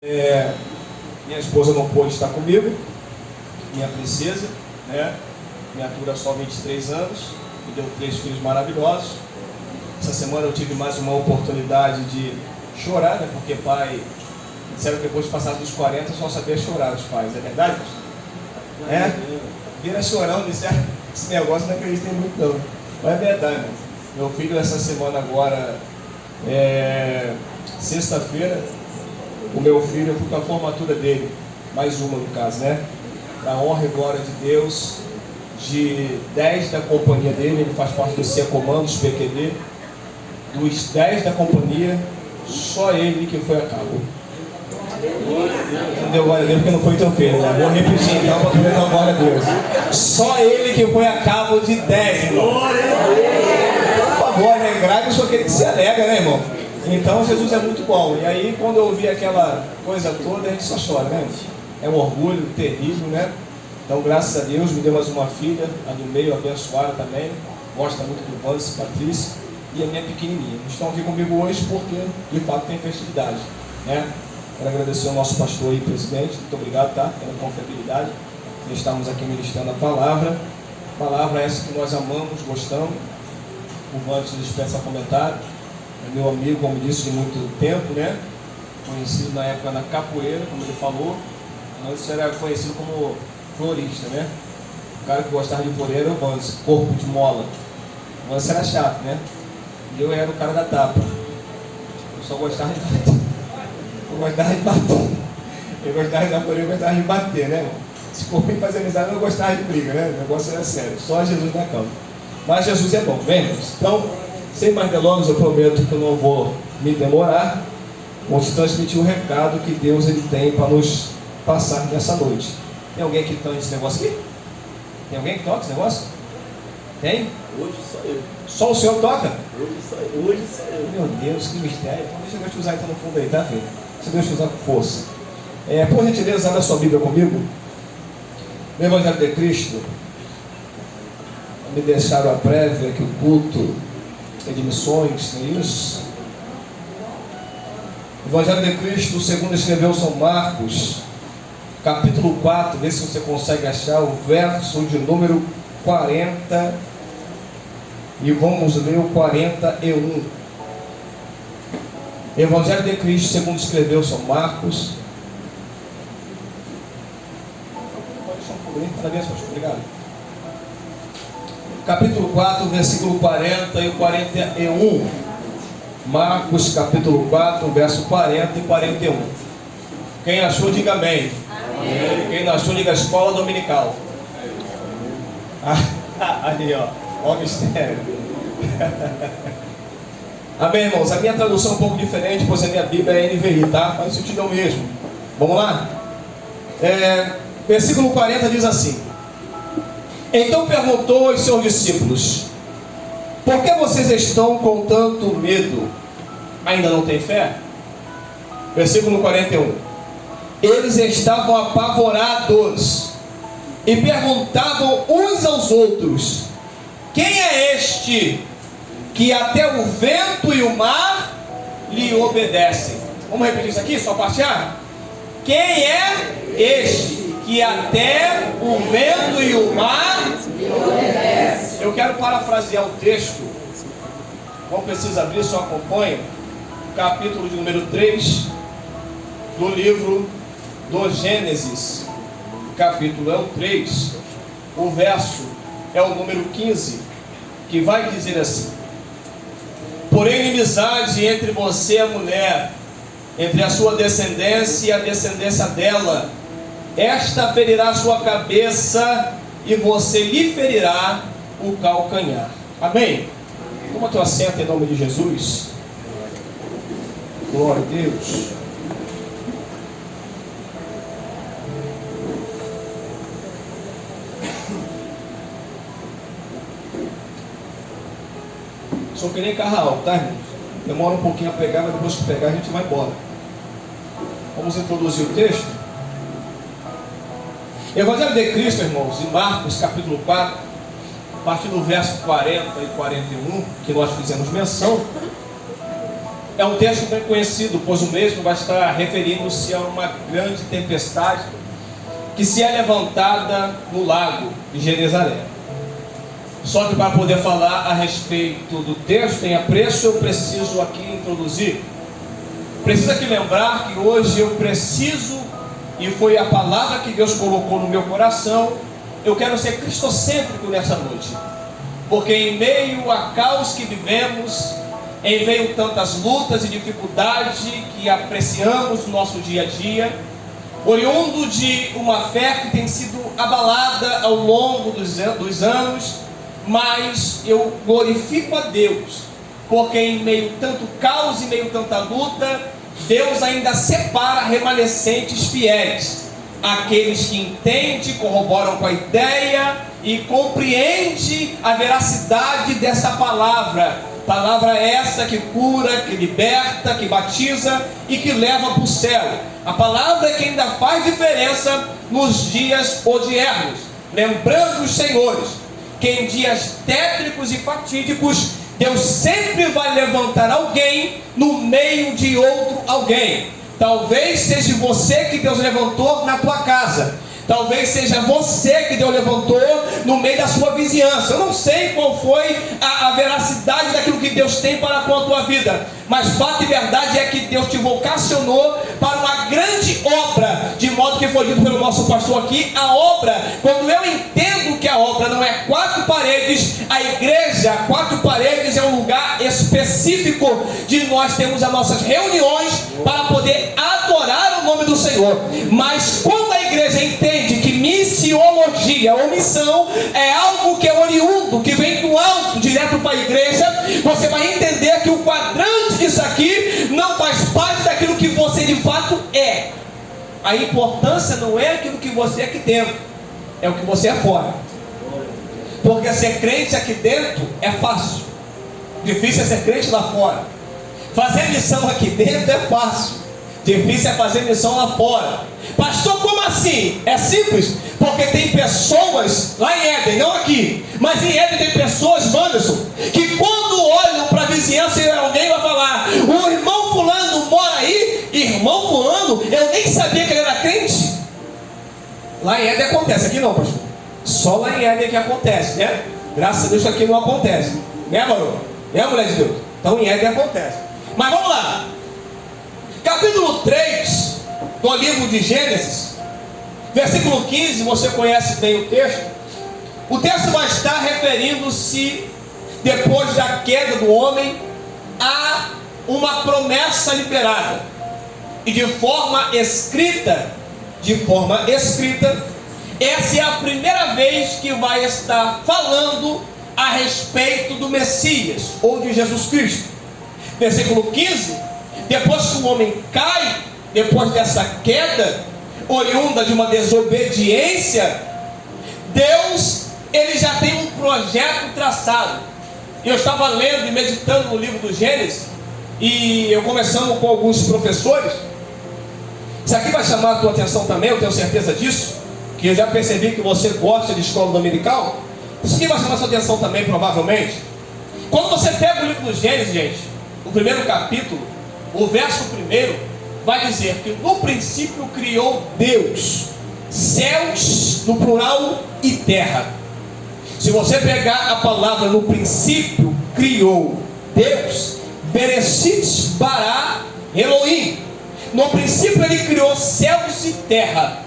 Minha esposa não pôde estar comigo, minha princesa, né? Minha altura só 23 anos, me deu 3 filhos maravilhosos. Essa semana eu tive mais uma oportunidade de chorar, né? Porque pai, disseram que depois de passar dos 40 só sabia chorar os pais, é verdade? Vira chorão, disseram, esse negócio não acreditei muito não, mas é verdade. Meu filho essa semana agora, sexta-feira, o meu filho, eu fui com a formatura dele, mais uma no caso, né? Da honra e glória de Deus, de 10 da companhia dele, ele faz parte do CIA Comandos, PQD, dos 10 da companhia, só ele que foi a cabo. Não deu glória a Deus porque não foi teu filho, né? Vou repetir então para poder dar glória a Deus. Só ele que foi a cabo de 10, irmão. Por favor, né? Grave só aquele que se alega, né, irmão? Então Jesus é muito bom. E aí quando eu ouvi aquela coisa toda, a gente só chora, né? É um orgulho terrível, né? Então graças a Deus me deu mais uma filha, a do meio abençoada também. Gosta muito do Vance, Patrícia. E a minha pequenininha. Estão aqui comigo hoje porque de fato tem festividade, né? Quero agradecer ao nosso pastor e presidente. Muito obrigado, tá? Pela confiabilidade. Estamos aqui ministrando a palavra. Palavra essa que nós amamos, gostamos. O Vance dispensa comentário. É meu amigo, como disse, de muito tempo, né? Conhecido na época da capoeira, como ele falou. Antes era conhecido como florista, né? O cara que gostava de floreira era o Vance, corpo de mola. O Vance era chato, né? E eu era o cara da tapa. Eu só gostava de bater. Eu gostava de bater. Eu gostava de dar floreira, eu gostava de bater, né? Se for bem fazer amizade, eu não gostava de briga, né? O negócio era sério. Só Jesus na cama. Mas Jesus é bom, bem, irmãos? Então, sem mais delongas, eu prometo que eu não vou me demorar. Vou te transmitir o recado que Deus ele tem para nos passar nessa noite. Tem alguém que toca esse negócio aqui? Tem alguém que toca esse negócio? Tem? Hoje só eu. Só o senhor toca? Hoje só eu. Hoje só eu. Meu Deus, que mistério. Então deixa Deus te usar então no fundo aí, tá, filho? Deixa Deus te usar com força. Por gentileza, abra a sua Bíblia comigo. No Evangelho de Cristo, me deixaram a prévia que o culto é de missões, não é isso? Evangelho de Cristo, segundo escreveu São Marcos, capítulo 4, vê se você consegue achar o verso de número 40, e vamos ler o 41. Evangelho de Cristo, segundo escreveu São Marcos. Pode deixar um pouco, parabéns, pastor, obrigado. Capítulo 4, versículo 40 e 41. Marcos, capítulo 4, verso 40 e 41. Quem achou, diga amém. Amém. Quem não achou, diga escola dominical. Ali, ó. Ó o mistério. Amém, irmãos? A minha tradução é um pouco diferente, pois a minha Bíblia é NVI, tá? Mas o sentido é o mesmo. Vamos lá? Versículo 40 diz assim: Então perguntou aos seus discípulos: Por que vocês estão com tanto medo? Ainda não têm fé? Versículo 41. Eles estavam apavorados e perguntavam uns aos outros: Quem é este que até o vento e o mar lhe obedecem? Vamos repetir isso aqui, só partear? Quem é este que até o vento e o mar lhe obedecem? Eu quero parafrasear o texto. Não precisa abrir, só acompanha. Capítulo de número 3 do livro do Gênesis. O capítulo é o 3. O verso é o número 15, que vai dizer assim: Porém, inimizade entre você e a mulher, entre a sua descendência e a descendência dela. Esta ferirá a sua cabeça e você lhe ferirá o calcanhar. Amém? Toma teu assento em nome de Jesus. Glória a Deus. Sou que nem carro alto, tá, irmãos? Demora um pouquinho a pegar, mas depois que pegar a gente vai embora. Vamos introduzir o texto. Evangelho de Cristo, irmãos, em Marcos capítulo 4, a partir do verso 40 e 41, que nós fizemos menção. é um texto bem conhecido, pois o mesmo vai estar referindo-se a uma grande tempestade que se é levantada no lago de Genezaré. Só que para poder falar a respeito do texto em apreço, eu preciso aqui introduzir. Preciso aqui lembrar que hoje eu preciso, e foi a palavra que Deus colocou no meu coração, eu quero ser cristocêntrico nessa noite. Porque em meio a caos que vivemos, em meio a tantas lutas e dificuldades que apreciamos no nosso dia a dia, oriundo de uma fé que tem sido abalada ao longo dos anos, mas eu glorifico a Deus, porque em meio a tanto caos e meio a tanta luta, Deus ainda separa remanescentes fiéis, aqueles que entendem, corroboram com a ideia e compreendem a veracidade dessa palavra. Palavra essa que cura, que liberta, que batiza e que leva para o céu. A palavra que ainda faz diferença nos dias odiernos. Lembrando os senhores que em dias tétricos e fatídicos, Deus sempre vai levantar alguém no meio de outro alguém. Talvez seja você que Deus levantou na tua casa. Talvez seja você que Deus levantou no meio da sua vizinhança. Eu não sei qual foi a veracidade daquilo que Deus tem para com a tua vida, mas fato e verdade é que Deus te vocacionou para uma grande obra, de modo que foi dito pelo nosso pastor aqui, a obra, quando eu entendo que a obra não é quatro paredes, a igreja, quatro paredes é um lugar específico de nós termos as nossas reuniões para poder adorar o nome do Senhor. Mas quando a igreja entende que missiologia ou missão é algo que é oriundo, que vem do alto, direto para a igreja, você vai entender que o quadrante disso aqui não faz parte daquilo que você de fato é. A importância não é aquilo que você é aqui dentro, é o que você é fora. Porque ser crente aqui dentro é fácil, difícil é ser crente lá fora. Fazer missão aqui dentro é fácil, difícil é fazer missão lá fora. Pastor, como assim? É simples, porque tem pessoas lá em Éden, não aqui, mas em Éden tem pessoas, Wanderson, que quando olham para a vizinhança e alguém vai falar, o irmão fulano mora aí, irmão fulano, eu nem sabia que ele era crente. Lá em Éden acontece, aqui não, pastor. Só lá em Éden que acontece, né? Graças a Deus aqui não acontece, né, varão? Né, mulher de Deus? Então em Éden acontece. Mas vamos lá, capítulo 3 do livro de Gênesis, versículo 15, você conhece bem o texto. O texto vai estar referindo-se, depois da queda do homem, a uma promessa liberada. E de forma escrita, essa é a primeira vez que vai estar falando a respeito do Messias, ou de Jesus Cristo. Versículo 15, depois que o homem cai, depois dessa queda, oriunda de uma desobediência, Deus, ele já tem um projeto traçado. Eu estava lendo e meditando no livro do Gênesis, e eu conversando com alguns professores. Isso aqui vai chamar a tua atenção também, eu tenho certeza disso, que eu já percebi que você gosta de escola dominical. Isso aqui vai chamar a sua atenção também, provavelmente. Quando você pega o livro do Gênesis, gente, o primeiro capítulo, o verso 1 vai dizer que no princípio criou Deus céus, no plural, e terra. Se você pegar a palavra no princípio criou Deus, Bereshit bara Elohim, no princípio ele criou céus e terra.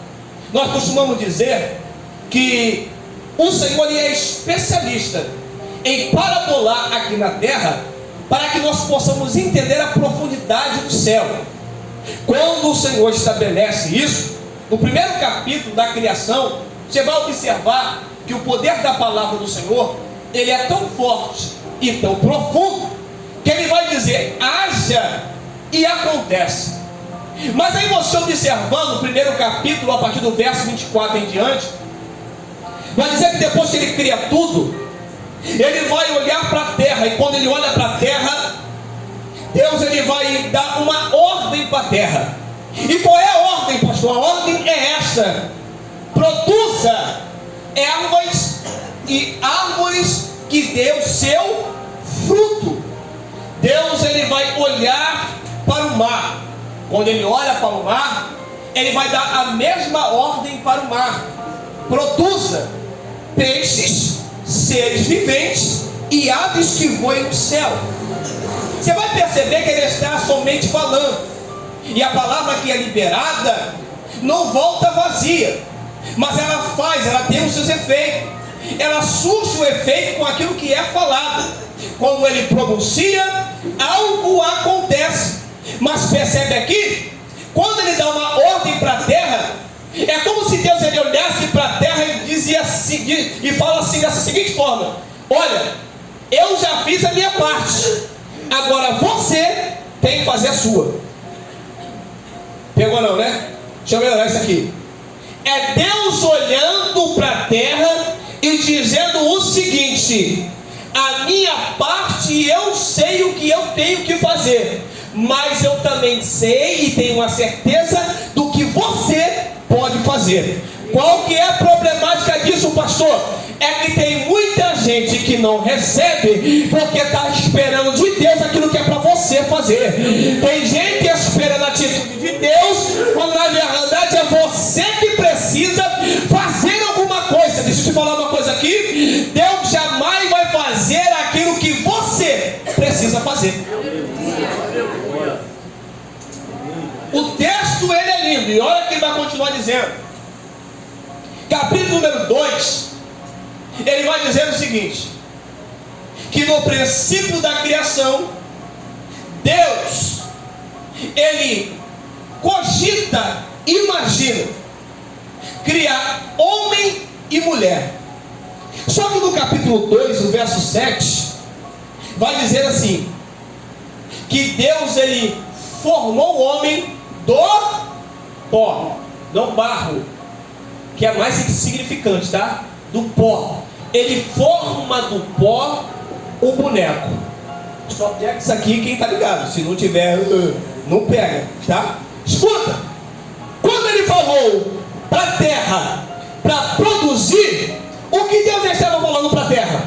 Nós costumamos dizer que o Senhor ele é especialista em parabolar aqui na terra, para que nós possamos entender a profundidade do céu. Quando o Senhor estabelece isso, no primeiro capítulo da criação, você vai observar que o poder da palavra do Senhor, ele é tão forte e tão profundo, que ele vai dizer, haja, e acontece. Mas aí você observando o primeiro capítulo, a partir do verso 24 em diante, vai dizer que depois que ele cria tudo, ele vai olhar para a terra, e quando ele olha para a terra, Deus ele vai dar uma ordem para a terra. E qual é a ordem, pastor? A ordem é essa: produza ervas e árvores que dê o seu fruto. Deus ele vai olhar para o mar. Quando ele olha para o mar, ele vai dar a mesma ordem para o mar: produza peixes, seres viventes e aves que voem no céu. Você vai perceber que ele está somente falando, e a palavra que é liberada não volta vazia, mas ela tem os seus efeitos, ela surge o efeito com aquilo que é falado. Quando ele pronuncia, algo acontece. Mas percebe aqui, quando ele dá uma ordem para a terra, é como se Deus ele olhasse para a terra e dizia assim, e fala assim dessa seguinte forma: olha, eu já fiz a minha parte, agora você tem que fazer a sua. Pegou não, né? Deixa eu melhorar isso aqui. É Deus olhando para a terra e dizendo o seguinte: a minha parte eu sei o que eu tenho que fazer, mas eu também sei e tenho a certeza do que você pode fazer. Qual que é a problemática disso, pastor? É que tem muita gente que não recebe porque está esperando de Deus aquilo que é para você fazer. Tem gente esperando a atitude de Deus, quando na verdade é você que precisa fazer alguma coisa. Deixa eu te falar uma coisa aqui: Deus jamais vai fazer aquilo que você precisa fazer. O texto ele é lindo, e olha que ele vai continuar dizendo. Capítulo número 2, ele vai dizer o seguinte: que no princípio da criação, Deus, ele cogita, imagina, criar homem e mulher. Só que no capítulo 2, o verso 7, vai dizer assim, que Deus, ele formou o homem do pó, não barro, que é mais insignificante, tá? Do pó. Ele forma do pó um boneco. Só pega isso aqui quem tá ligado. Se não tiver, não pega, tá? Escuta. Quando ele falou para a terra para produzir, o que Deus estava falando para a terra?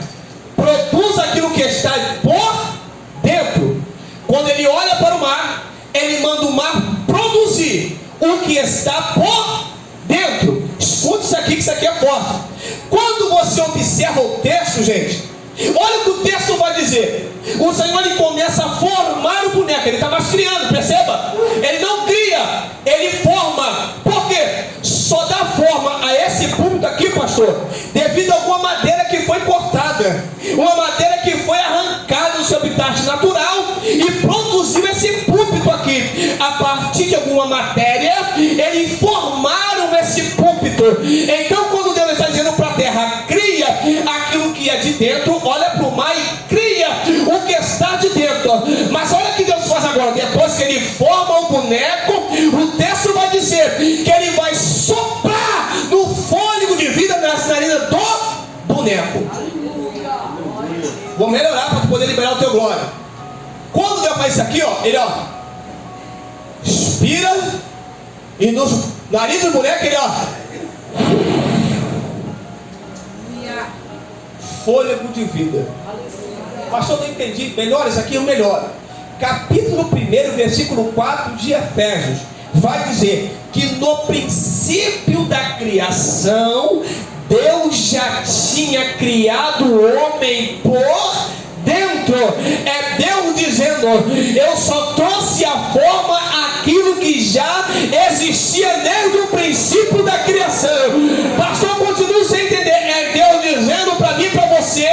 Produz aquilo que está por dentro. Quando ele olha para o mar, ele manda o mar produzir o que está por dentro. Escuta isso aqui, que isso aqui é forte. Quando você observa o texto, gente, olha o que o texto vai dizer. O Senhor ele começa a formar o boneco. Ele está mais criando, perceba? Ele não cria, ele forma. Por quê? Só dá forma a esse púlpito aqui, pastor, devido a alguma madeira que foi cortada, uma madeira que foi arrancada do seu habitat natural e produziu esse púlpito aqui. A partir de alguma matéria, eles formaram esse púlpito. Então, quando Deus está dizendo para a terra, cria aquilo que é de dentro, olha para o mar e cria o que está de dentro. Mas olha o que Deus faz agora. Depois que ele forma o boneco, o texto vai dizer que ele vai soprar no fôlego de vida nas narinas do boneco. Vou melhorar para poder liberar o teu glória. Quando Deus faz isso aqui, ó, ele inspira e no nariz do boneco ele fôlego de vida. Pastor, não entendi. Melhor, isso aqui é o melhor. Capítulo 1, versículo 4 de Efésios vai dizer que no princípio da criação Deus já tinha criado o homem por dentro. É Deus dizendo: eu só trouxe à forma aquilo que já existia desde o princípio da criação. Pastor, continue sem entender. É Deus dizendo para mim e para você.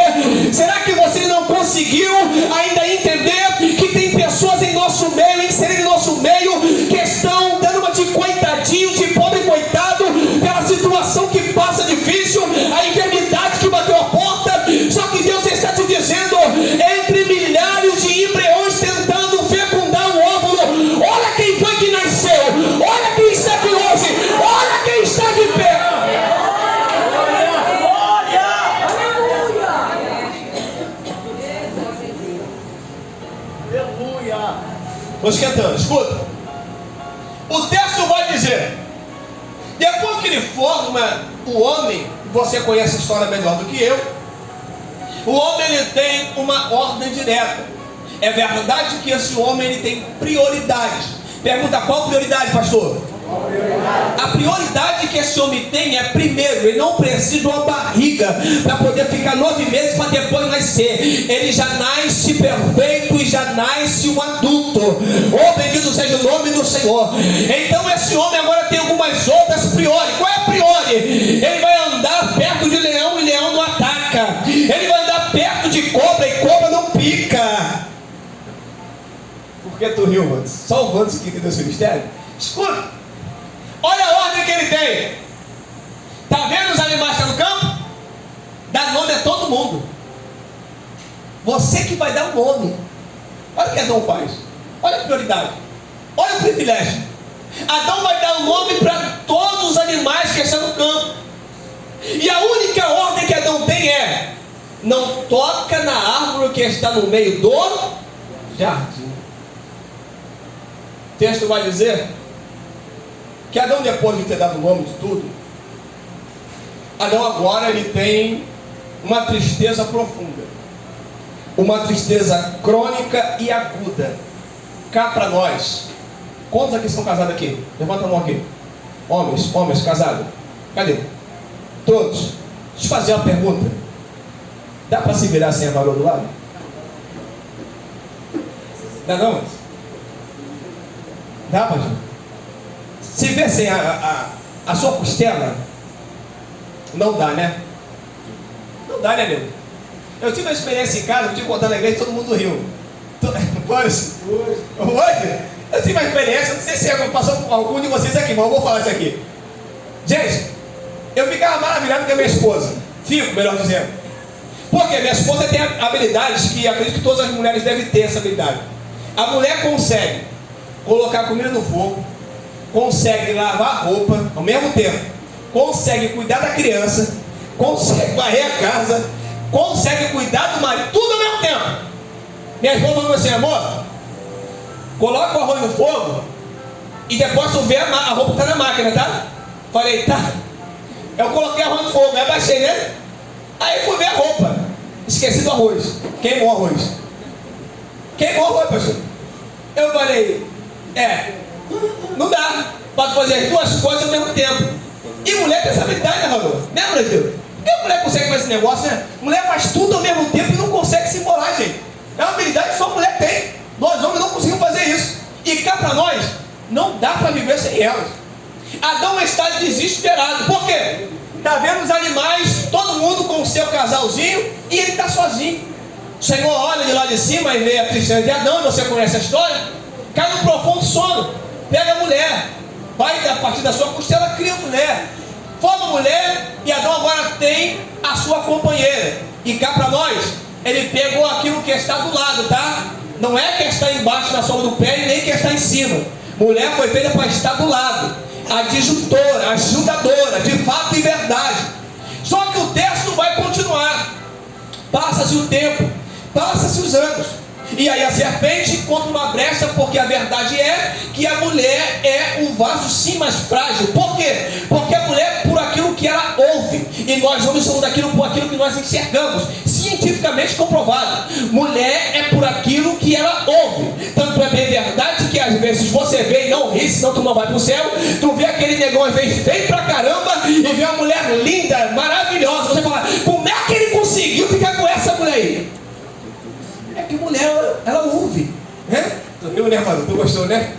Será que você não conseguiu ainda entender que tem pessoas em nosso meio, inseridas em nosso meio, que estão dando uma de coitadinho, de pobre coitado, pela situação que passa difícil, a enfermidade que bateu a porta? Só que Deus está te dizendo, entre milhares de embriões tentando fecundar um óvulo, olha quem foi que nasceu, olha quem está aqui hoje, olha quem está de pé. Vou esquentando, escuta. O texto vai dizer, depois que ele forma o homem, você conhece a história melhor do que eu, o homem ele tem uma ordem direta. É verdade que esse homem ele tem prioridade. Pergunta: qual prioridade, pastor? A prioridade que esse homem tem é, primeiro, ele não precisa de uma barriga para poder ficar 9 meses para depois nascer. Ele já nasce perfeito e já nasce um adulto. Oh, bendito seja o nome do Senhor. Então esse homem agora tem algumas outras priori. Qual é a priori? Ele vai andar perto de leão e leão não ataca. Ele vai andar perto de cobra e cobra não pica. Por que tu riu, Vantes? Só o Vantes que entendeu esse mistério? Escuta. Olha a ordem que ele tem. Está vendo os animais que estão no campo? Dá nome a todo mundo. Você que vai dar o nome. Olha o que Adão faz. Olha a prioridade. Olha o privilégio. Adão vai dar o nome para todos os animais que estão no campo. E a única ordem que Adão tem é: não toca na árvore que está no meio do jardim. O texto vai dizer que Adão, depois de ter dado o nome de tudo, Adão agora ele tem uma tristeza profunda, uma tristeza crônica e aguda. Cá para nós, quantos aqui são casados aqui? Levanta a mão aqui. Homens casados. Cadê? Todos. Deixa eu fazer uma pergunta. Dá para se virar sem a varoa do lado? Dá não? Dá, pastor? Se vê sem a sua costela, não dá, né? Não dá, né, meu? Eu tive uma experiência em casa, eu tive contando na igreja e todo mundo riu. Hoje? Eu tive uma experiência, não sei se passou por algum de vocês aqui, mas eu vou falar isso aqui. Gente, eu ficava maravilhado com a minha esposa. Fico, melhor dizendo. Porque minha esposa tem habilidades que acredito que todas as mulheres devem ter essa habilidade. A mulher consegue colocar comida no fogo, consegue lavar roupa ao mesmo tempo, consegue cuidar da criança, consegue varrer a casa, consegue cuidar do marido, tudo ao mesmo tempo. Minha esposa falou assim: amor, coloca o arroz no fogo e depois tu vê a roupa está na máquina, tá? Falei: tá. Eu coloquei o arroz no fogo, aí abaixei, né? Aí fui ver a roupa, esqueci do arroz, queimou o arroz. Queimou o arroz, pastor. Eu falei: não dá para fazer as duas coisas ao mesmo tempo. E mulher tem essa habilidade, né, Raul? Né, mulher Deus? Por que a mulher consegue fazer esse negócio, né? Mulher faz tudo ao mesmo tempo e não consegue se embolar, gente. É uma habilidade que só a mulher tem. Nós homens não conseguimos fazer isso. E cá para nós, não dá para viver sem elas. Adão está desesperado. Por quê? Está vendo os animais, todo mundo com o seu casalzinho, e ele está sozinho. O Senhor olha de lá de cima e vê a tristeza de Adão, e você conhece a história. Cai no profundo sono, pega a mulher, vai a partir da sua costela, cria a mulher, forma a mulher, e Adão agora tem a sua companheira. E cá para nós, ele pegou aquilo que está do lado, tá? Não é que está embaixo na sola do pé e nem que está em cima. Mulher foi feita para estar do lado, adjutora, ajudadora, de fato e verdade. Só que o texto vai continuar. Passa-se o tempo, passa-se os anos, e aí a serpente encontra uma brecha, porque a verdade é que a mulher é um vaso sim mais frágil. Por quê? Porque a mulher é por aquilo que ela ouve, e nós homens somos por aquilo que nós enxergamos. Cientificamente comprovado. Mulher é por aquilo que ela ouve. Tanto é bem verdade que às vezes você vê e não ri, senão tu não vai para o céu. Tu vê aquele negócio às vezes feio pra caramba e vê uma mulher linda, maravilhosa. Você fala: como é que ele conseguiu ficar com essa mulher aí? É que mulher, ela ouve, né? Tu viu, né, mano? Tu gostou, né?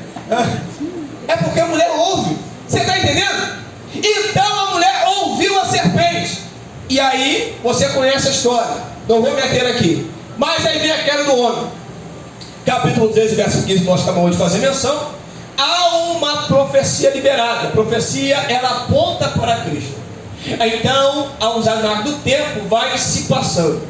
É porque a mulher ouve. Você está entendendo? Então a mulher ouviu a serpente. E aí, você conhece a história. Não vou meter aqui. Mas aí vem a queda do homem. Capítulo 13, verso 15, nós acabamos de fazer menção. Há uma profecia liberada. A profecia, ela aponta para Cristo. Então, ao andar do tempo, vai se passando.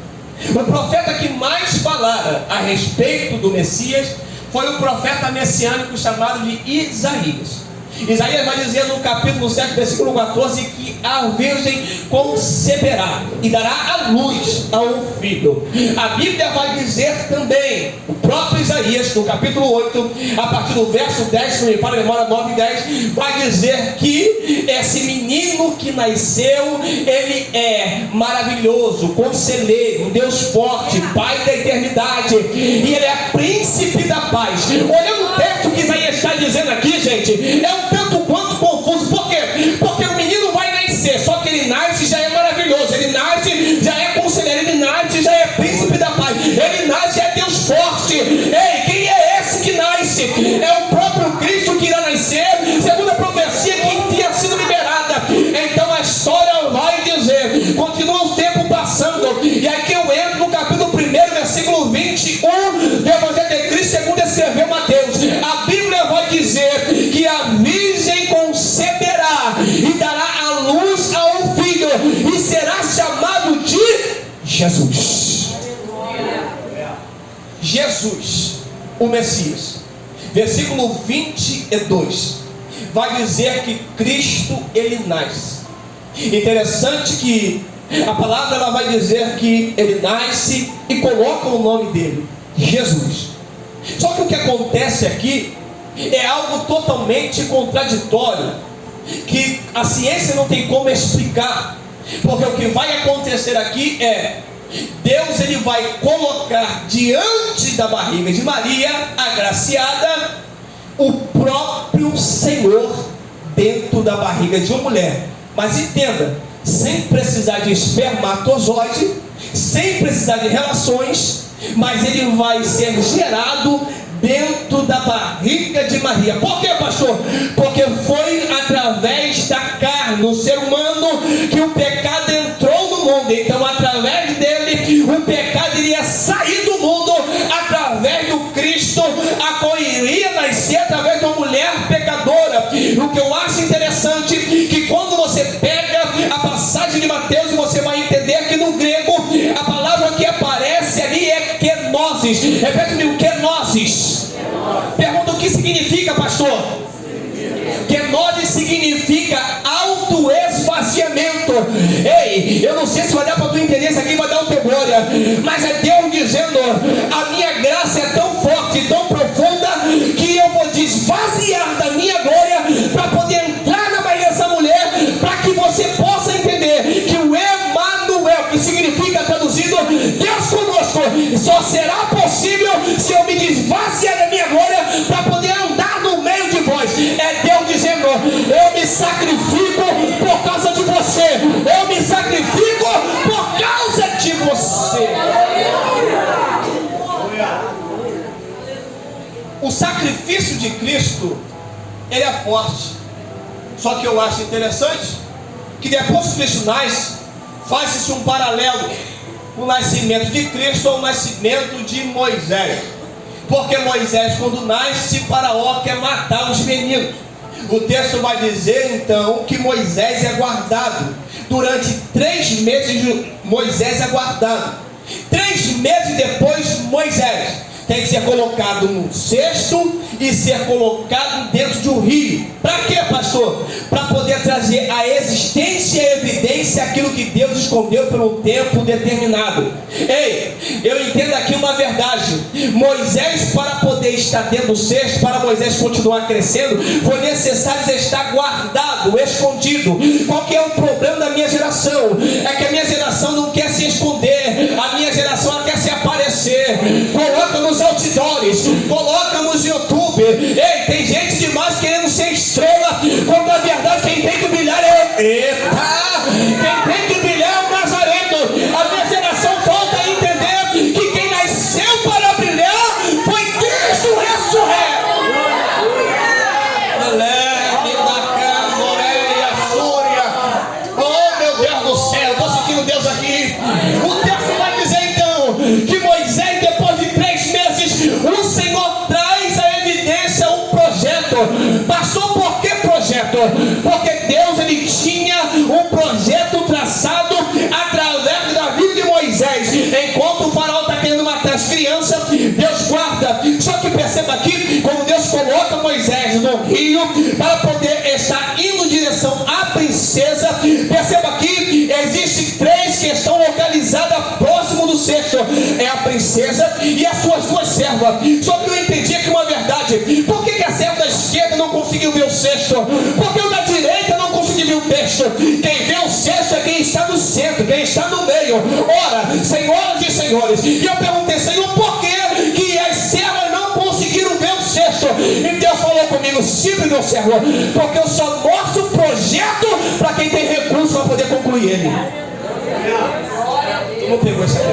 O profeta que mais falara a respeito do Messias foi o profeta messiânico chamado de Isaías. Isaías vai dizer no capítulo 7, versículo 14, que a virgem conceberá e dará à luz a um filho. A Bíblia vai dizer também, o próprio Isaías, no capítulo 8, a partir do verso 10, se não me falha a memória, 9 e 10, vai dizer que esse menino que nasceu, ele é maravilhoso, conselheiro, Deus forte, Pai da eternidade, e ele é príncipe da paz. Olhando o texto que Isaías está dizendo aqui, gente, é um tanto quanto confuso. Por quê? Porque o menino vai nascer, só que ele nasce já é maravilhoso, ele nasce já é conselheiro, ele nasce já é príncipe da paz, ele nasce já é Deus forte. Ei, quem é esse que nasce? É o próprio Cristo que irá nascer, segundo a profecia que tinha sido liberada. Então a história vai dizer, continua o tempo passando, e aqui eu entro no capítulo 1, versículo 21 do Evangelho de Cristo, segundo escreveu Mateus. A Bíblia vai dizer que a virgem conceberá e dará à luz a um filho, e será chamado de Jesus. Jesus, o Messias. Versículo 22 vai dizer que Cristo, ele nasce. Interessante que a palavra ela vai dizer que ele nasce e coloca o nome dele, Jesus. Só que o que acontece aqui é algo totalmente contraditório, que a ciência não tem como explicar. Porque o que vai acontecer aqui é, Deus ele vai colocar diante da barriga de Maria, agraciada, o próprio Senhor dentro da barriga de uma mulher. Mas entenda, sem precisar de espermatozoide, sem precisar de relações, mas ele vai ser gerado dentro da barriga de Maria. Por quê, pastor? Porque foi através da carne, o ser humano, que o pecado entrou no mundo. Então através dele o pecado iria sair do mundo, através do Cristo, a qual iria nascer através de uma mulher pecadora. O que eu acho interessante, que quando você pega a passagem de Mateus, você vai entender que no grego a palavra que aparece ali é kenosis. Repete comigo, kenosis. Pergunta o que significa, pastor? Kenosis significa autoesvaziamento. Ei, eu não sei se vai dar para tu entender, isso aqui vai dar o teu glória, mas é Deus dizendo, a minha graça é tão forte, tão profunda, que eu vou desvaziar da minha glória para poder entrar na barriga dessa mulher, para que você possa entender que o Emanuel, que significa traduzido Deus conosco, só será possível se eu me desvaziar da minha glória para poder andar no meio de vós. É Deus dizendo, eu me sacrifico por causa de você, eu me sacrifico por causa de você. O sacrifício de Cristo, ele é forte. Só que eu acho interessante que depois que Cristo nasce, faz-se um paralelo com o nascimento de Cristo ao nascimento de Moisés. Porque Moisés, quando nasce, Faraó quer matar os meninos. O texto vai dizer então que Moisés é guardado. Durante 3 meses Moisés é guardado. 3 meses depois, Moisés tem que ser colocado num cesto e ser colocado dentro de um rio. Para quê, pastor? Para poder trazer a existência e a evidência aquilo que Deus escondeu por um tempo determinado. Ei, eu entendo aqui uma verdade. Moisés, para poder estar dentro do cesto, para Moisés continuar crescendo, foi necessário estar guardado, escondido. Qual que é o problema da minha geração? É que a minha geração não quer se esconder. A minha geração ela quer se aparecer. Coloca nos outdoors, coloca nos YouTube. Ei, tem gente demais querendo ser estrela, quando na verdade quem tem que brilhar é quem tem que brilhar é o Nazareno. A minha geração volta a entender que quem nasceu para brilhar foi Cristo ressurreto. Oh meu Deus do céu, estou sentindo Deus aqui. O texto vai dizer então que Moisés, depois de 3 meses, o Senhor traz a evidência, um projeto. Pastor, por que projeto? Porque Deus ele tinha um projeto traçado através da vida de Moisés. Enquanto o faraó está querendo matar as crianças, Deus guarda. Só que perceba aqui, como Deus coloca Moisés no rio para poder expressão a princesa, perceba que existem três que estão localizadas próximo do cesto: é a princesa e as suas duas servas. Só que eu entendi aqui uma verdade: por que a serva da esquerda não conseguiu ver o cesto? Porque o da direita não conseguiu ver o texto. Quem vê o cesto é quem está no centro, quem está no meio. Ora, senhoras e senhores, e eu perguntei: Senhor, por que as servas não conseguiram ver o cesto? E Deus falou comigo: simples, meu servo, porque eu só mostro o projeto para quem tem recurso para poder concluir ele. Tu não pegou essa aqui?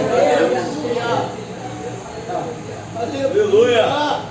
Aleluia!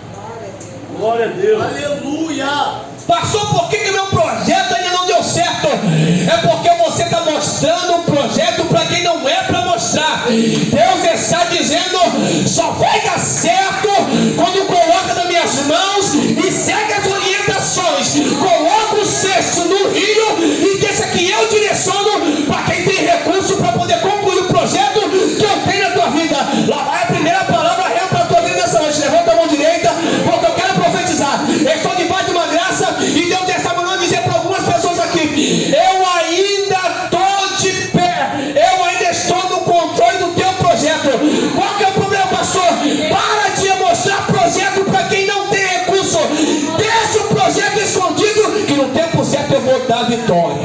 Glória a Deus! Aleluia! Pastor, por que meu projeto ainda não deu certo? É porque você está mostrando um projeto para quem não é para mostrar. Deus está dizendo: só vai dar certo quando coloca nas minhas mãos e segue as orientações. Coloca o cesto no rio e deixa que eu direciono para quem tem recurso para poder concluir o projeto que eu tenho na tua vida. Lá vai a primeira palavra real para a tua vida nessa noite. Levanta a mão direita, porque eu quero profetizar. Eu estou debaixo de uma graça e Deus está mandando dizer para algumas pessoas aqui: eu ainda estou de pé, eu ainda estou no controle do teu projeto. Qual que é o problema, pastor? Para de mostrar projeto para quem não tem recurso. Deixa o projeto escondido, que no tempo certo eu vou dar vitória.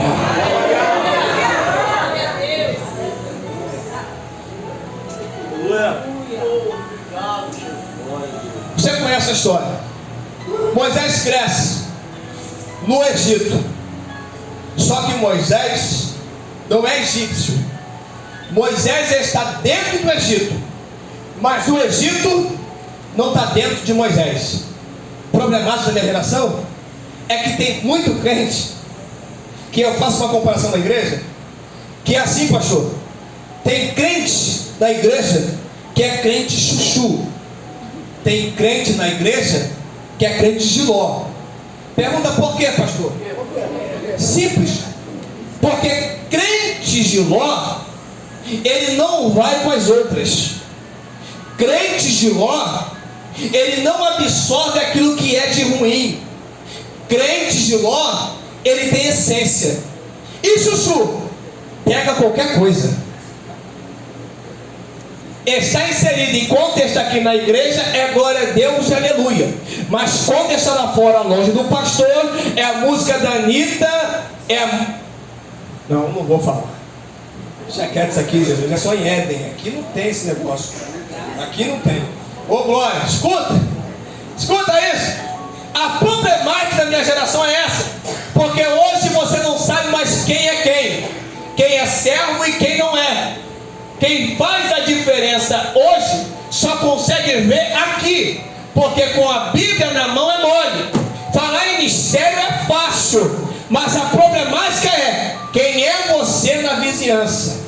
Você conhece a história? Moisés cresce no Egito. Só que Moisés não é egípcio. Moisés está dentro do Egito, mas o Egito não está dentro de Moisés. Problemático da minha geração é que tem muito crente, que eu faço uma comparação na igreja, que é assim, pastor: tem crente da igreja que é crente chuchu, tem crente na igreja que é crente giló. Pergunta: por quê, pastor? Simples: porque crente giló, ele não vai com as outras. Crente giló, ele não absorve aquilo que é de ruim. Crente giló, ele tem essência. E chuchu, pega qualquer coisa. Está inserido em contexto aqui na igreja é glória a Deus, aleluia. Mas quando está lá fora, longe do pastor, é a música da Anitta, não vou falar. Já quero isso aqui, Jesus, é só em Éden. Aqui não tem esse negócio. Aqui não tem. Ô glória, escuta isso. A problemática da minha geração é essa: porque hoje você não sabe mais quem é quem é servo e quem não é. Quem faz a diferença hoje só consegue ver aqui, porque com a Bíblia na mão é mole. Falar em mistério é fácil, mas a problemática é: quem é você na vizinhança?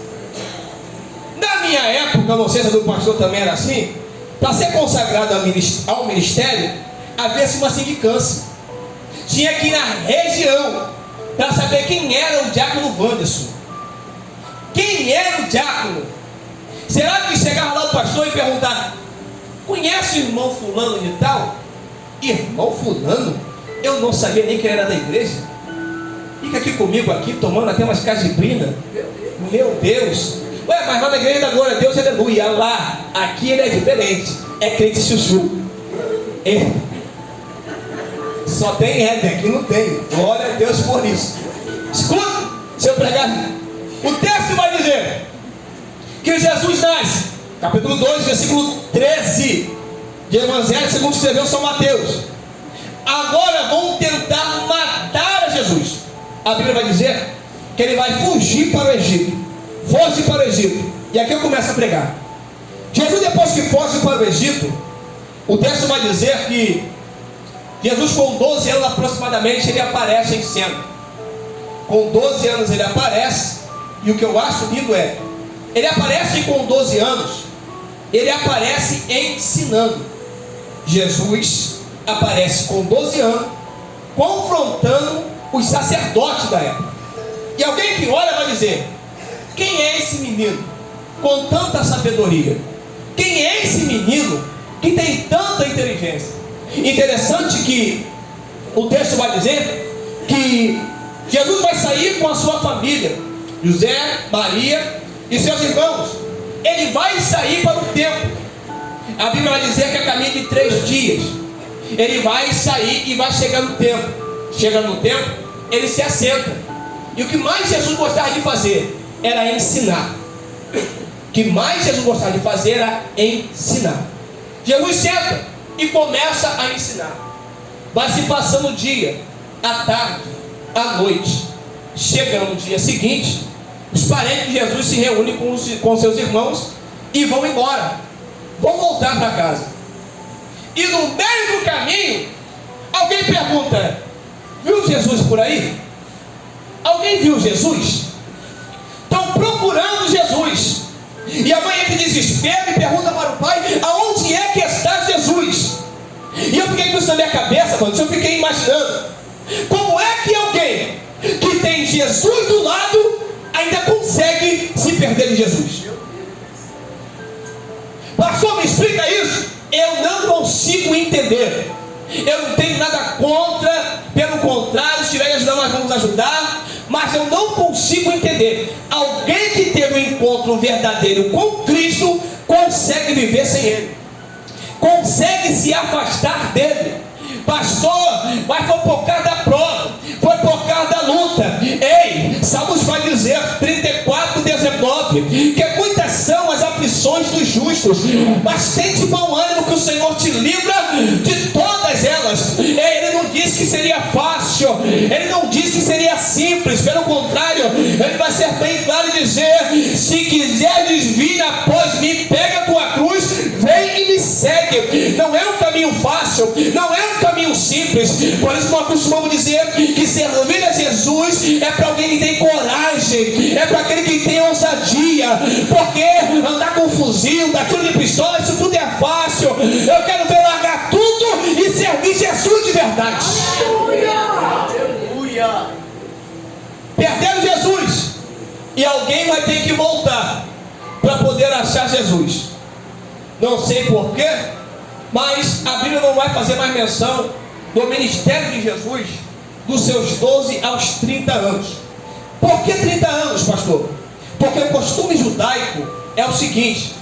Na minha época, não sei se a do pastor também era assim, para ser consagrado ao ministério, havia-se uma sindicância. Tinha que ir na região para saber quem era o diácono Wanderson. Quem era o diácono? Será que chegava lá o pastor e perguntar: conhece o irmão fulano de tal? Irmão fulano? Eu não sabia nem que ele era da igreja. Fica aqui comigo, aqui, tomando até umas cajibrinas. Meu Deus. Ué, mas lá na igreja da glória a Deus, aleluia. Lá, aqui ele é diferente. É crente chuchu. Só tem Éden, aqui não tem. Glória a Deus por isso. Escuta, se eu pregar, o texto vai dizer que Jesus nasce, capítulo 2, versículo 13 de Evangelho segundo escreveu São Mateus. Agora vão tentar matar a Jesus. A Bíblia vai dizer que ele vai fugir para o Egito. Foge para o Egito. E aqui eu começo a pregar. Jesus, depois que foge para o Egito, o texto vai dizer que Jesus, com 12 anos aproximadamente, ele aparece em cena. Com 12 anos ele aparece. E o que eu acho lindo é: ele aparece com 12 anos, ele aparece ensinando. Jesus aparece com 12 anos, confrontando os sacerdotes da época. E alguém que olha vai dizer: quem é esse menino com tanta sabedoria? Quem é esse menino que tem tanta inteligência? Interessante que o texto vai dizer que Jesus vai sair com a sua família, José, Maria e seus irmãos. Ele vai sair para o templo. A Bíblia vai dizer que é caminho de 3 dias. Ele vai sair e vai chegar no templo. Chega no templo, ele se assenta. E o que mais Jesus gostava de fazer era ensinar. O que mais Jesus gostava de fazer era ensinar. Jesus senta e começa a ensinar. Vai se passando o dia, a tarde, a noite. Chega no dia seguinte, os parentes de Jesus se reúnem com seus irmãos e vão embora. Vão voltar para casa. E no meio do caminho, alguém pergunta: viu Jesus por aí? Alguém viu Jesus? Estão procurando Jesus. E a mãe entra em desespero e pergunta para o pai: aonde é que está Jesus? E eu fiquei com isso na minha cabeça, mano. Eu fiquei imaginando: como é que alguém que tem Jesus do lado ainda consegue se perder de Jesus? Pastor, me explica isso. Eu não consigo entender. Eu não tenho nada contra, pelo contrário, se tiver que ajudar, nós vamos ajudar. Mas eu não consigo entender. Alguém que teve um encontro verdadeiro com Cristo consegue viver sem Ele, consegue se afastar dele. Pastor, mas foi por causa da prova, foi por causa da luta. Ei, Salmos vai dizer, 34:19, que muitas são as aflições dos justos, mas tente bom ânimo, que o Senhor te livra de todas elas. Ei, Ele não disse que seria fácil, Ele não disse que seria simples. Pelo contrário, Ele vai ser bem claro e dizer: se quiseres vir após mim, pega a tua cruz, vem e me segue. Não é um caminho fácil, não é um caminho simples. Por isso nós costumamos dizer que servir a Jesus é para alguém que tem coragem, é para aquele que tem ousadia, porque andar com fuzil, dar tiro de pistola, isso tudo é fácil. Eu quero ver largar tudo e servir Jesus de verdade. Aleluia! Perderam Jesus e alguém vai ter que voltar para poder achar Jesus. Não sei porquê, mas a Bíblia não vai fazer mais menção do ministério de Jesus dos seus 12 aos 30 anos. Por que 30 anos, pastor? Porque o costume judaico é o seguinte: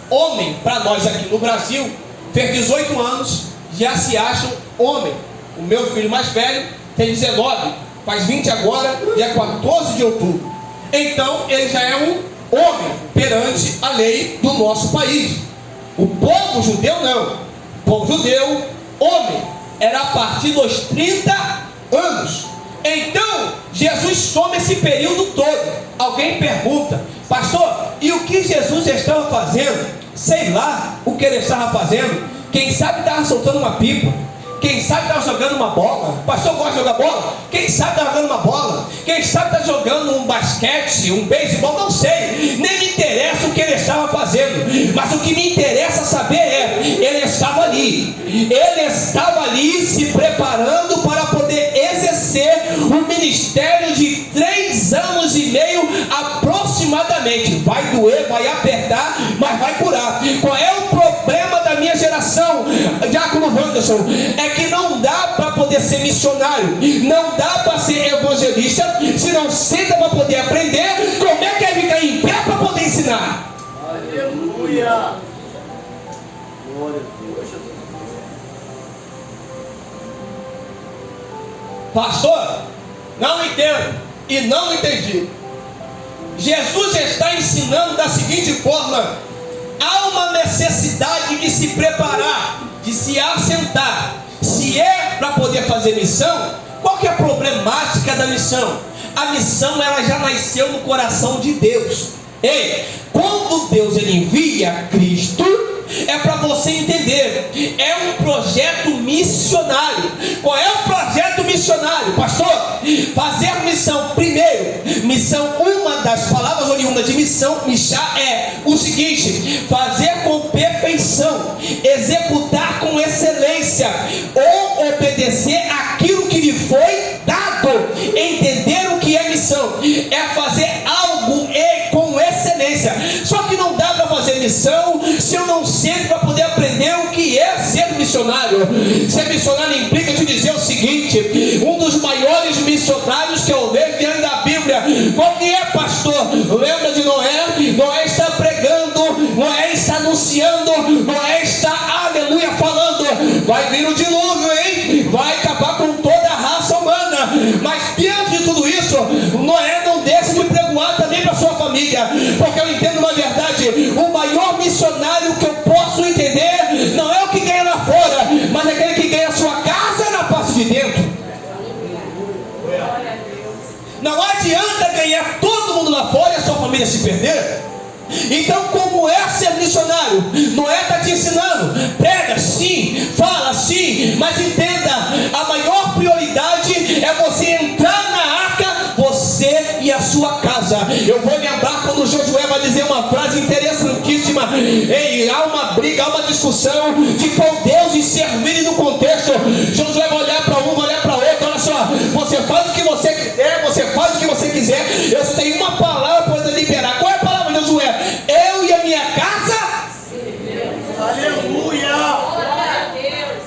homem, para nós aqui no Brasil, fez 18 anos, já se acha homem. O meu filho mais velho tem 19, faz 20 agora, dia 14 de outubro. Então ele já é um homem perante a lei do nosso país. O povo judeu não. O povo judeu, homem, era a partir dos 30 anos. Então Jesus toma esse período todo. Alguém pergunta: pastor, e o que Jesus estava fazendo? Sei lá o que ele estava fazendo. Quem sabe estava soltando uma pipa, quem sabe estava jogando uma bola. Pastor, gosta de jogar bola? Quem sabe está jogando uma bola, quem sabe está jogando um basquete, um beisebol, não sei. Nem me interessa o que ele estava fazendo, mas o que me interessa saber é: ele estava ali se preparando para poder exercer o ministério de 3 anos e meio aproximadamente. Vai doer, vai apertar, mas vai curar. Qual é o problema da minha geração, Diácono Wanderson? É que não dá para poder ser missionário, não dá para ser evangelista, se não senta para poder aprender. Como é que é ficar em pé para poder ensinar? Aleluia! Glória a Deus. Pastor, não entendo e não entendi. Jesus está ensinando da seguinte forma: há uma necessidade de se preparar, de se assentar. Se é para poder fazer missão, qual que é a problemática da missão? A missão, ela já nasceu no coração de Deus. Ei, quando Deus ele envia Cristo, é para você entender, é um projeto missionário. Qual é o projeto missionário, pastor? Fazer missão. Primeiro, missão, uma das palavras oriundas de missão, mishá, é o seguinte: fazer com perfeição, executar com excelência, ou obedecer aquilo que lhe foi dado. Entender o que é missão é fazer algo com excelência. Só que não dá para fazer missão se eu não sento para poder aprender o que é ser missionário. Ser missionário implica te dizer o seguinte: um dos maiores missionários que eu vejo Noé não deixa de pregoar também para sua família, porque eu entendo uma verdade: o maior missionário que eu posso entender não é o que ganha lá fora, mas é aquele que ganha a sua casa na parte de dentro. Não adianta ganhar todo mundo lá fora e a sua família se perder. Então, como é ser missionário? Noé está te ensinando. Prega sim, fala sim, mas entenda, a maior prioridade é você entrar na arca, você e a sua casa. Eu vou lembrar quando Josué vai dizer uma frase interessantíssima. Ei, há uma briga, há uma discussão de qual Deus e servir no contexto. Josué vai olhar para um, vai olhar para outro. Olha só, você faz o que você quiser, você faz o que você quiser. Eu só tenho uma palavra para poder liberar. Qual é a palavra de Josué? Eu e a minha casa. Aleluia! Glória a Deus.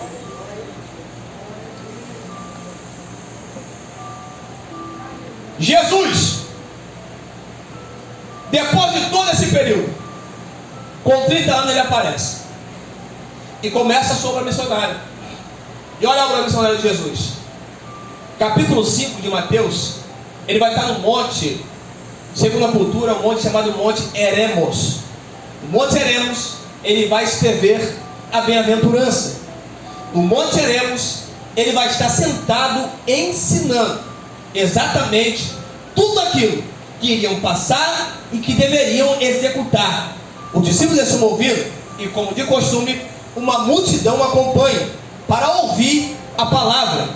Jesus, depois de todo esse período, com 30 anos ele aparece e começa a sua obra missionária. E olha a obra missionária de Jesus, capítulo 5 de Mateus. Ele vai estar no monte, segundo a cultura, um monte chamado Monte Eremos. O Monte Eremos, ele vai escrever a bem-aventurança. No Monte Eremos, ele vai estar sentado ensinando exatamente tudo aquilo que iriam passar e que deveriam executar. Os discípulos estão ouvindo e, como de costume, uma multidão acompanha para ouvir a palavra.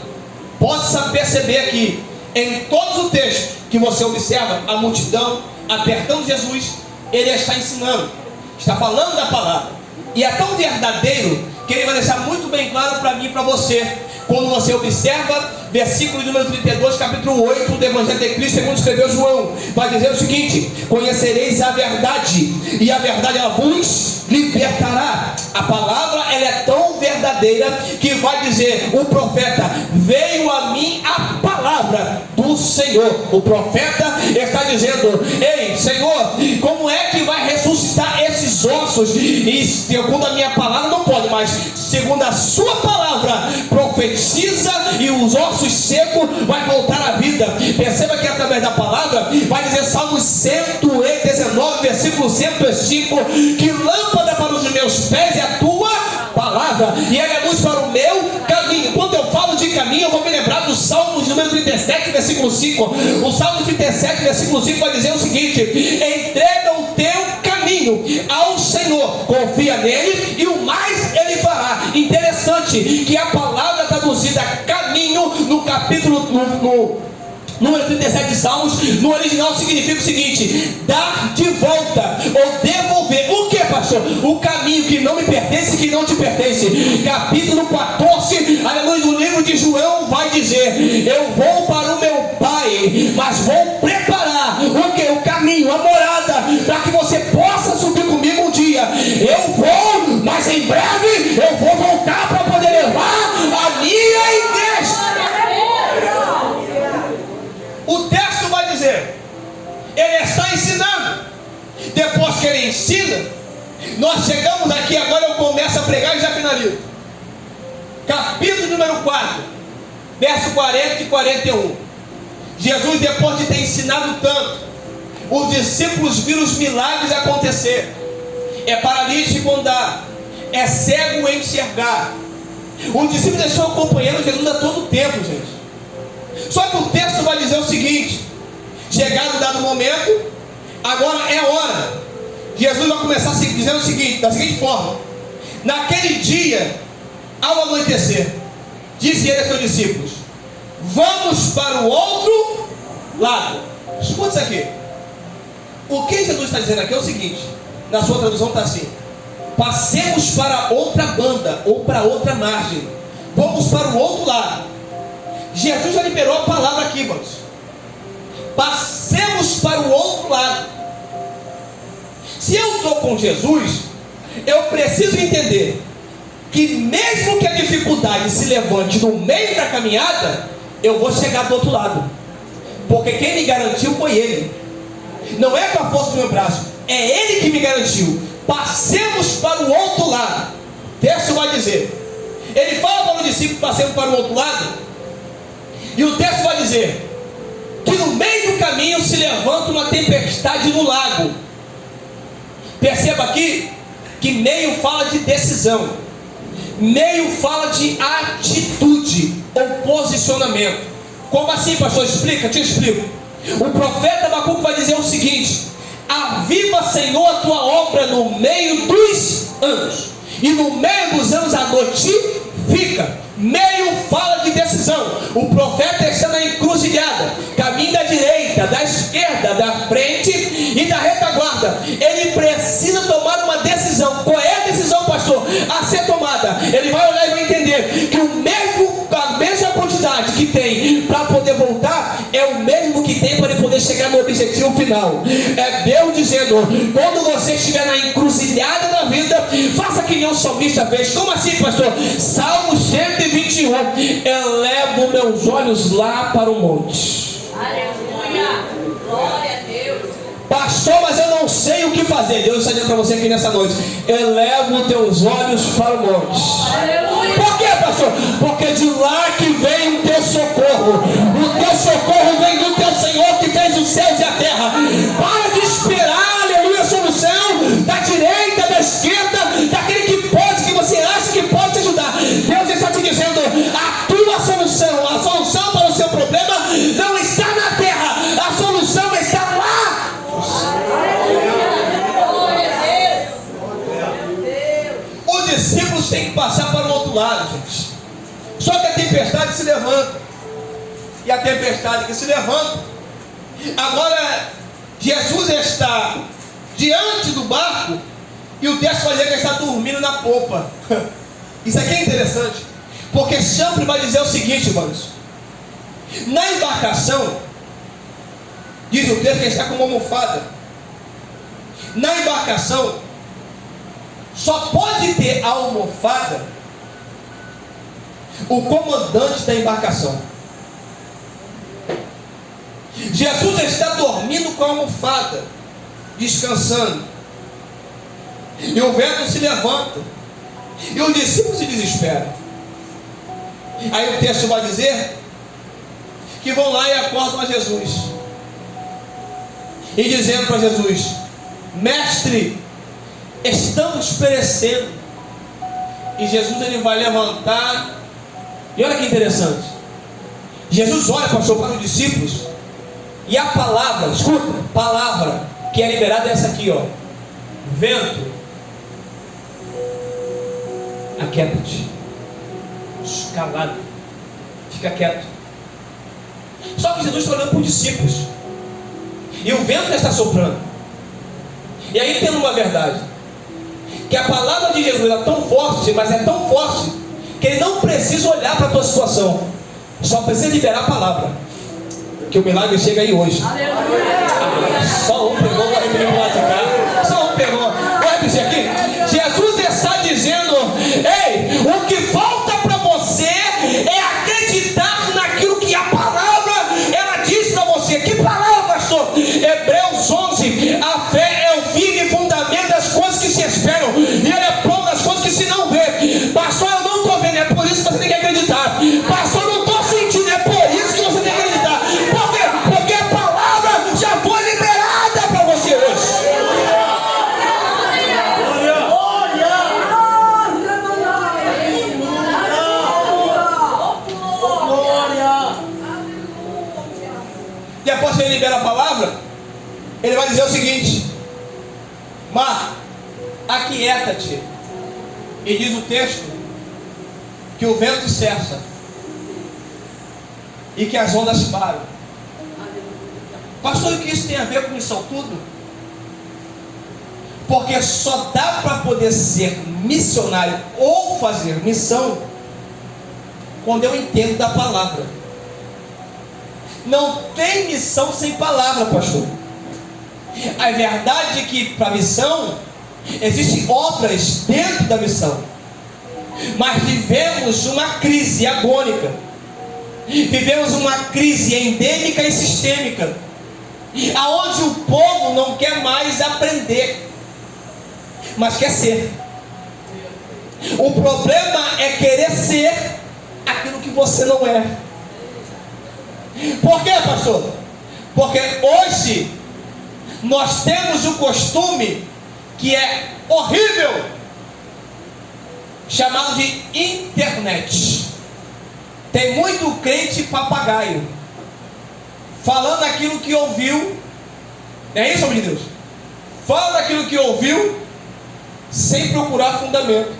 Possa perceber aqui, em todo o texto que você observa, a multidão apertando Jesus, ele está ensinando, está falando da palavra. E é tão verdadeiro que ele vai deixar muito bem claro para mim e para você. Quando você observa versículo número 32, capítulo 8 do Evangelho de Cristo, segundo escreveu João, vai dizer o seguinte: conhecereis a verdade, e a verdade ela vos libertará. A palavra ela é tão verdadeira que vai dizer o profeta: veio a mim a palavra do Senhor. O profeta está dizendo: ei, Senhor, como é que vai ressuscitar esses ossos? E segundo a minha palavra não pode, mas segundo a sua palavra profetiza, e os ossos secos vai voltar à vida. Perceba que através da palavra vai dizer Salmos 119, versículo 105, que lâmpada para os meus pés é a tua palavra e ela é luz para o meu caminho. Quando eu falo de caminho, eu vou me lembrar do Salmo de número 37, versículo 5. O Salmo 37, versículo 5 vai dizer o seguinte: entrega o teu caminho ao Senhor, confia nele e o mais ele fará. Interessante que a palavra traduzida caminho no capítulo número 37 de Salmos, no original significa o seguinte: dar de volta ou devolver. O que, pastor? O caminho que não me pertence, que não te pertence. Capítulo 14, aleluia, no livro de João vai dizer: eu vou para o meu Pai, mas vou preparar o que? O caminho, a morada, para que você possa subir comigo um dia. Eu vou, mas em breve eu vou voltar para poder levar a minha igreja. O texto vai dizer, ele está ensinando. Depois que ele ensina, nós chegamos aqui, agora eu começo a pregar e já finalizo. Capítulo número 4, verso 40 e 41. Jesus, depois de ter ensinado tanto, os discípulos viram os milagres acontecer. É paralítico andar, é cego enxergar. Os discípulos estão acompanhando Jesus a todo tempo, gente. Só que o texto vai dizer o seguinte: chegado um dado momento, agora é a hora. Jesus vai começar dizendo o seguinte, da seguinte forma: naquele dia, ao anoitecer, disse ele a seus discípulos: vamos para o outro lado. Escuta isso aqui. O que Jesus está dizendo aqui é o seguinte, na sua tradução está assim: passemos para outra banda, ou para outra margem. Vamos para o outro lado. Jesus já liberou a palavra aqui, irmãos. Passemos para o outro lado. Se eu estou com Jesus, eu preciso entender que mesmo que a dificuldade se levante no meio da caminhada, eu vou chegar do outro lado, porque quem me garantiu foi Ele. Não é com a força do meu braço, é Ele que me garantiu. Passemos para o outro lado. O texto vai dizer, ele fala para os discípulos: passemos para o outro lado. E o texto vai dizer que no meio do caminho se levanta uma tempestade no lago. Perceba aqui que meio fala de decisão, meio fala de atitude ou posicionamento. Como assim, pastor? Explica, te explico. O profeta Abacuque vai dizer o seguinte: aviva, Senhor, a tua obra no meio dos anos, e no meio dos anos a notifica. Meio fala de decisão. O profeta está na encruzilhada, caminho da direita, da esquerda, da frente e da retaguarda. Ele precisa tomar uma decisão. Qual é a decisão, pastor, a ser tomada? Ele vai olhar e vai entender que a mesma quantidade que tem para poder voltar é o mesmo que tem para ele poder chegar no objetivo final. É Deus dizendo: quando você estiver na encruzilhada da vida, faça que nem o salmista fez. Como assim, pastor? Salmo 121: elevo meus olhos lá para o monte. Aleluia. Glória a Deus. Pastor, mas eu não sei o que fazer. Deus está dizendo para você aqui nessa noite: eleva os teus olhos para o monte. Aleluia. Por quê, pastor? Porque de lá que vem o teu socorro. O teu socorro vem do teu Senhor que fez os céus e a terra. Para de esperar, aleluia, a solução da direita, da esquerda, daquele que pode, que você acha que pode te ajudar. Deus está te dizendo: a tua solução, a solução para o seu problema não está na terra, a solução está lá. Os discípulos têm que passar para o outro lado, gente. Só que a tempestade se levanta. E a tempestade que se levanta, agora Jesus está diante do barco, e o texto vai dizer que ele está dormindo na popa. Isso aqui é interessante, porque sempre vai dizer o seguinte, irmãos: na embarcação, diz o texto que ele está com uma almofada. Na embarcação só pode ter a almofada o comandante da embarcação. Jesus está dormindo com a almofada, descansando, e o vento se levanta, e os discípulos se desesperam. Aí o texto vai dizer que vão lá e acordam a Jesus, e dizendo para Jesus: mestre, estamos perecendo. E Jesus, ele vai levantar, e olha que interessante, Jesus olha, pastor, para os discípulos, e a palavra, escuta, palavra que é liberada é essa aqui, ó: vento, aquieta-te. Calado, fica quieto. Só que Jesus está olhando para os discípulos, e o vento está soprando. E aí tem uma verdade, que a palavra de Jesus é tão forte, mas é tão forte, que ele não precisa olhar para a tua situação, só precisa liberar a palavra, que o milagre chega aí hoje. Só um pegou, vai repetir do lado de cá. Só um pegou. Vai repetir aqui. Jesus está dizendo: ei, o que falta para você é acreditar naquilo que a palavra ela diz para você. Que palavra, pastor? Hebreus 11: a fé é o firme fundamento das coisas que se esperam, e ele é prova das coisas que se não vê. Pastor, eu não estou vendo, é por isso que você tem que acreditar. Pastor, eu não estou sentindo, é por isso que você tem que acreditar. Por quê? Porque a palavra já foi liberada para você hoje. E após que ele libera a palavra, ele vai dizer o seguinte: mar, aquieta-te. E diz o texto que o vento cessa e que as ondas param. Pastor, o que isso tem a ver com isso tudo? Porque só dá para poder ser missionário ou fazer missão quando eu entendo da palavra. Não tem missão sem palavra, pastor. A verdade é que para a missão existem obras dentro da missão, mas vivemos uma crise agônica, vivemos uma crise endêmica e sistêmica, aonde o povo não quer mais aprender, mas quer ser. O problema é querer ser aquilo que você não é. Por quê, pastor? Porque hoje nós temos o costume que é horrível, chamado de internet. Tem muito crente papagaio, falando aquilo que ouviu. Não é isso, homem de Deus? Fala aquilo que ouviu, sem procurar fundamento.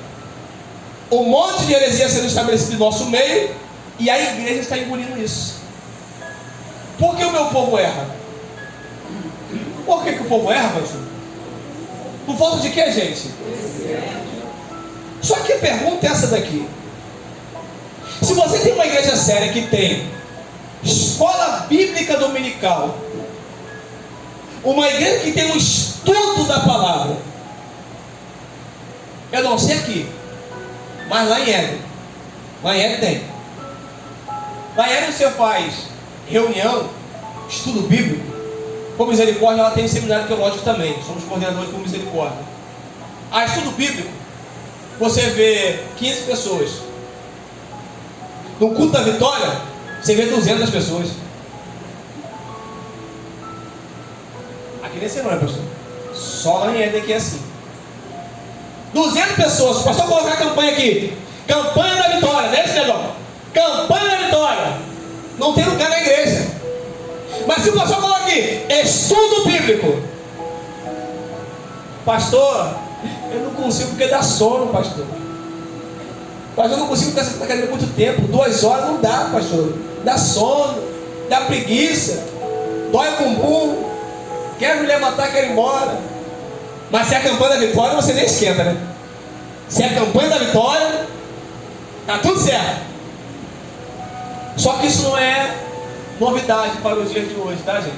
Um monte de heresia sendo estabelecido em nosso meio, e a igreja está engolindo isso. Por que o meu povo erra? Por que o povo erra, pastor? Por falta de quê, gente? Só que a pergunta é essa daqui. Se você tem uma igreja séria que tem escola bíblica dominical, uma igreja que tem um estudo da palavra, eu não sei aqui, mas lá em Éden tem. Lá em Éden você faz reunião, estudo bíblico. Com Misericórdia ela tem seminário teológico também. Somos coordenadores com Misericórdia. A estudo bíblico, você vê 15 pessoas. No culto da vitória, você vê 200 pessoas. Aqui nem sei não, né, pastor? Só lá em Éden que é assim. 200 pessoas. O pastor colocar a campanha aqui. Campanha da vitória. Não é esse negócio? Campanha da vitória. Não tem lugar na igreja. Mas se o pastor coloca aqui, estudo bíblico. Pastor, eu não consigo porque dá sono, pastor. Pastor, eu não consigo ficar na cadeira muito tempo. 2 horas não dá, pastor. Dá sono, dá preguiça, dói o bumbum, quero me levantar, quero ir embora. Mas se é a campanha da vitória, você nem esquenta, né? Se é a campanha da vitória, tá tudo certo. Só que isso não é novidade para os dias de hoje, tá, gente?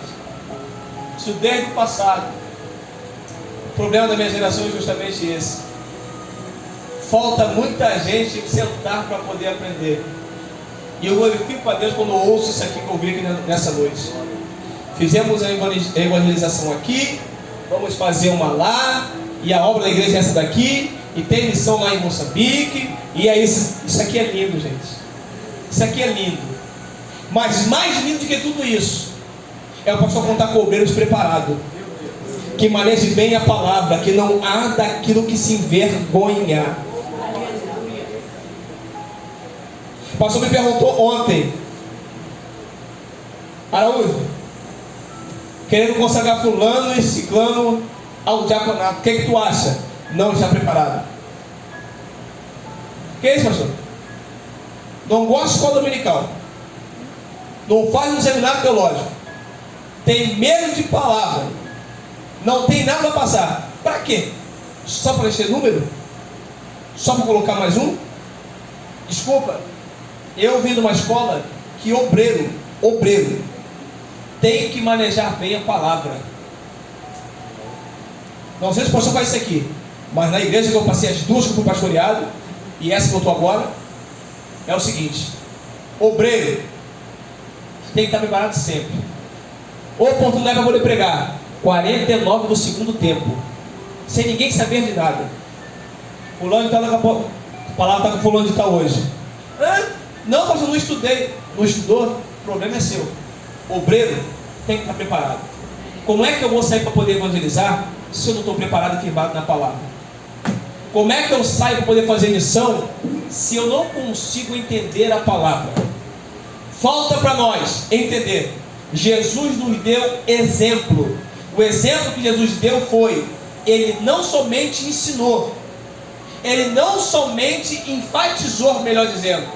Isso desde o passado. O problema da minha geração é justamente esse. Falta muita gente sentar para poder aprender. E eu glorifico a Deus quando eu ouço isso aqui que eu vi aqui nessa noite. Fizemos a evangelização aqui, vamos fazer uma lá, e a obra da igreja é essa daqui, e tem missão lá em Moçambique, e é isso aqui é lindo, gente. Isso aqui é lindo. Mas mais lindo do que tudo isso é o pastor contar com obreiros preparados, que maneje bem a palavra, que não há daquilo que se envergonhar. O pastor me perguntou ontem: Araújo, querendo consagrar fulano e ciclano ao diaconato, o que tu acha? Não está preparado. O que é isso, pastor? Não gosta de escola dominical, não faz um seminário teológico, tem medo de palavra, não tem nada a passar. Para quê? Só para encher número? Só para colocar mais um? Desculpa, eu vim de uma escola que obreiro tem que manejar bem a palavra. Não sei se o pastor faz isso aqui, mas na igreja que eu passei, as 2 que eu fui pastoreado, e essa que eu estou agora, é o seguinte: obreiro tem que estar preparado sempre. Oportunidade para poder pregar 49 do segundo tempo, sem ninguém saber de nada. Fulano de tal, daqui a pouco a palavra está com fulano de tal hoje. Não, pastor, não estudei. Não estudou? O problema é seu. Obreiro tem que estar preparado. Como é que eu vou sair para poder evangelizar se eu não estou preparado e firmado na palavra? Como é que eu saio para poder fazer missão se eu não consigo entender a palavra? Falta para nós entender. Jesus nos deu exemplo. O exemplo que Jesus deu foi: Ele não somente ensinou, Ele não somente enfatizou, melhor dizendo,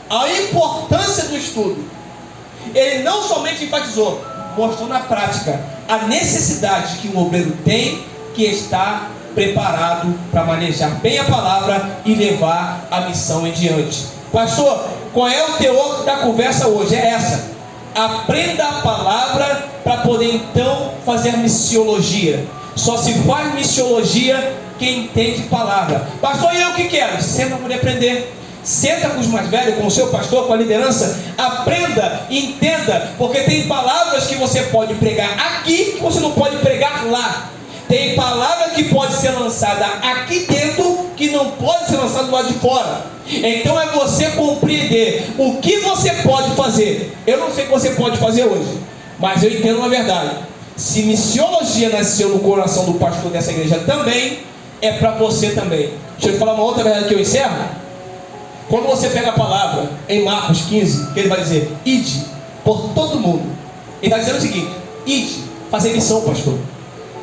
a importância do estudo. Ele não somente enfatizou, mostrou na prática a necessidade que um obreiro tem que estar preparado para manejar bem a palavra e levar a missão em diante. Pastor, qual é o teor da conversa hoje? É essa: aprenda a palavra para poder então fazer missiologia. Só se faz missiologia quem entende palavra. Pastor, e eu o que quero? Senta para poder aprender. Senta com os mais velhos, com o seu pastor, com a liderança. Aprenda, entenda, porque tem palavras que você pode pregar aqui que você não pode pregar lá. Tem palavra que pode ser lançada aqui dentro que não pode ser lançada do lado de fora. Então é você compreender o que você pode fazer. Eu não sei o que você pode fazer hoje, Mas eu entendo uma verdade. Se missiologia nasceu no coração do pastor dessa igreja também, é para você também. Deixa eu te falar uma outra verdade que eu encerro. Quando você pega a palavra em Marcos 15, que ele vai dizer, ide por todo mundo. Ele está dizendo o seguinte, ide, fazer missão, pastor.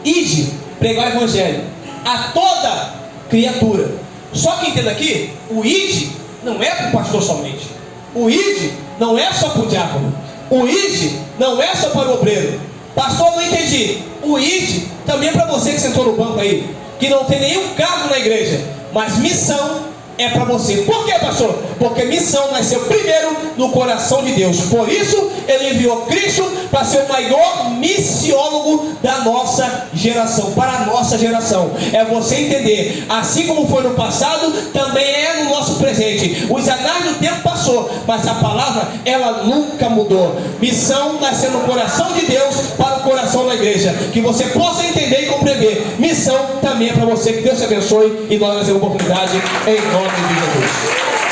Ide, pregar o evangelho a toda criatura. Só que entenda aqui, o ide não é para o pastor somente. O ide não é só para o diácono. O ide não é só para o obreiro. Pastor, não entendi. O ide também é para você que sentou no banco aí, que não tem nenhum cargo na igreja. Mas missão é para você. Por quê, pastor? Porque missão nasceu primeiro no coração de Deus. Por isso, ele enviou Cristo para ser o maior missiólogo da nossa geração. Para a nossa geração. É você entender. Assim como foi no passado, também é no nosso presente. Os anais do tempo passou, mas a palavra, ela nunca mudou. Missão nasceu no coração de Deus para o coração da igreja. Que você possa entender e compreender. Missão também é para você. Que Deus te abençoe e nós temos a oportunidade em nome de Jesus.